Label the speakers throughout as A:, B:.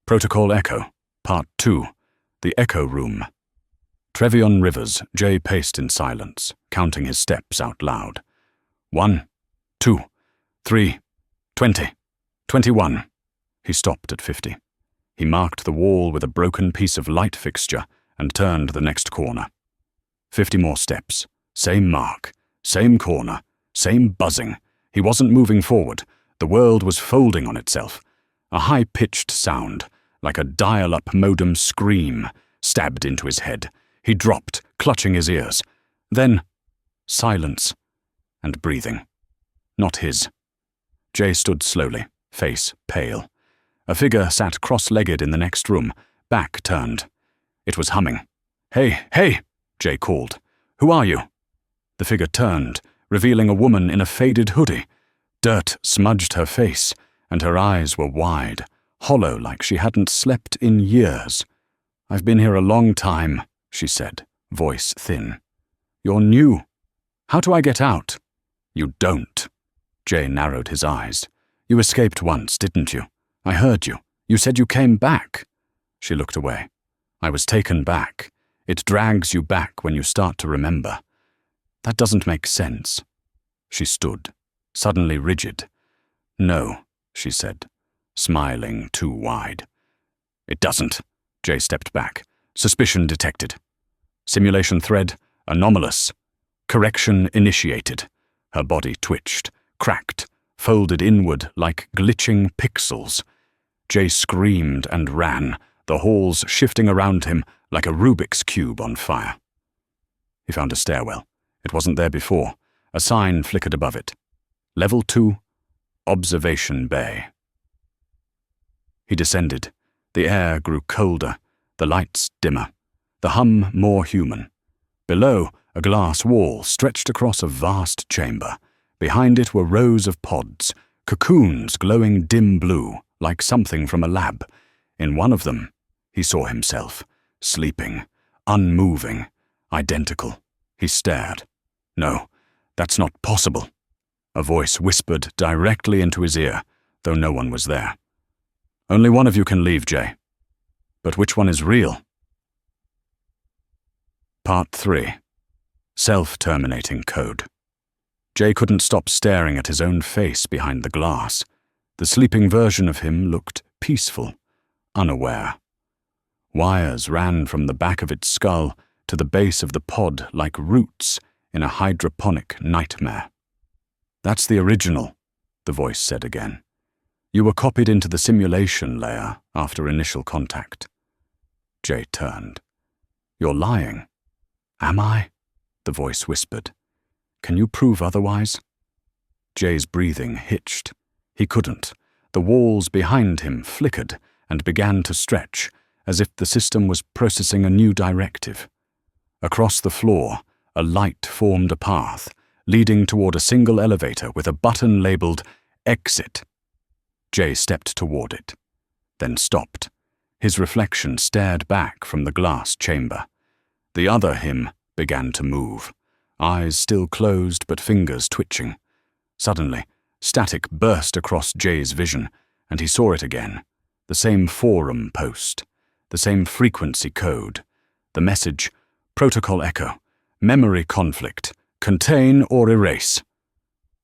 A: Protocol Echo, Part 2, The Echo Room. Trevion Rivers, Jay paced in silence, counting his steps out loud. 1, 2, 3, 20, 21. He stopped at 50. He marked the wall with a broken piece of light fixture and turned the next corner. 50 more steps. Same mark, same corner, same buzzing. He wasn't moving forward. The world was folding on itself. A high-pitched sound, like a dial-up modem scream, stabbed into his head. He dropped, clutching his ears. Then, silence and breathing. Not his. Jay stood slowly, face pale. A figure sat cross-legged in the next room, back turned. It was humming. "Hey, hey!" Jay called. "Who are you?" The figure turned, revealing a woman in a faded hoodie. Dirt smudged her face, and her eyes were wide, hollow like she hadn't slept in years. "I've been here a long time," she said, voice thin. "You're new. How do I get out?" "You don't." Jay narrowed his eyes. "You escaped once, didn't you? I heard you. You said you came back." She looked away. "I was taken back. It drags you back when you start to remember." "That doesn't make sense." She stood, suddenly rigid. "No," she said, smiling too wide. "It doesn't." Jay stepped back. Suspicion detected. Simulation thread, anomalous. Correction initiated. Her body twitched, cracked, folded inward like glitching pixels. Jay screamed and ran, the halls shifting around him like a Rubik's Cube on fire. He found a stairwell. It wasn't there before. A sign flickered above it. Level 2, Observation Bay. He descended. The air grew colder, the lights dimmer, the hum more human. Below, a glass wall stretched across a vast chamber. Behind it were rows of pods, cocoons glowing dim blue, like something from a lab. In one of them, he saw himself, sleeping, unmoving, identical. He stared. "No, that's not possible." A voice whispered directly into his ear, though no one was there. "Only one of you can leave, Jay. But which one is real?" Part 3. Self-terminating code. Jay couldn't stop staring at his own face behind the glass. The sleeping version of him looked peaceful, unaware. Wires ran from the back of its skull to the base of the pod like roots in a hydroponic nightmare. "That's the original," the voice said again. "You were copied into the simulation layer after initial contact." Jay turned. "You're lying." "Am I?" the voice whispered. "Can you prove otherwise?" Jay's breathing hitched. He couldn't. The walls behind him flickered and began to stretch, as if the system was processing a new directive. Across the floor, a light formed a path, leading toward a single elevator with a button labeled Exit. Jay stepped toward it, then stopped. His reflection stared back from the glass chamber. The other him began to move, eyes still closed but fingers twitching. Suddenly, static burst across Jay's vision, and he saw it again. The same forum post, the same frequency code. The message, Protocol Echo, memory conflict, contain or erase.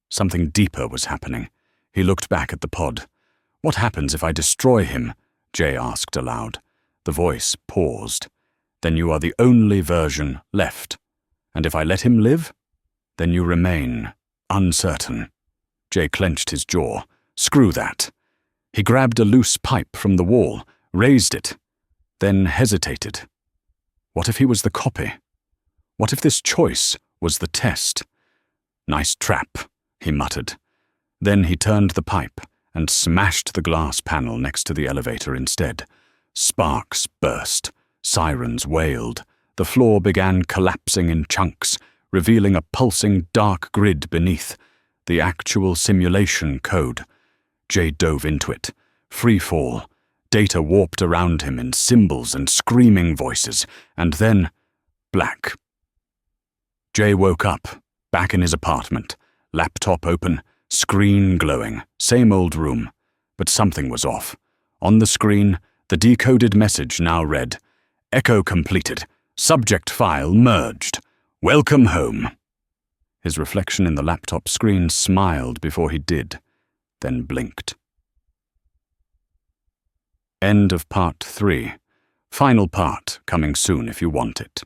A: Something deeper was happening. He looked back at the pod. "What happens if I destroy him?" Jay asked aloud. The voice paused. "Then you are the only version left. And if I let him live? Then you remain uncertain." Jay clenched his jaw. "Screw that." He grabbed a loose pipe from the wall, raised it, then hesitated. What if he was the copy? What if this choice was the test? "Nice trap," he muttered. Then he turned the pipe and smashed the glass panel next to the elevator instead. Sparks burst. Sirens wailed. The floor began collapsing in chunks, revealing a pulsing dark grid beneath. The actual simulation code. Jay dove into it. Free fall. Data warped around him in symbols and screaming voices, and then black. Jay woke up, back in his apartment, laptop open, screen glowing, same old room. But something was off. On the screen, The decoded message now read, "Echo completed. Subject file merged. Welcome home." His reflection in the laptop screen smiled before he did, then blinked. End of part 3. Final part coming soon if you want it.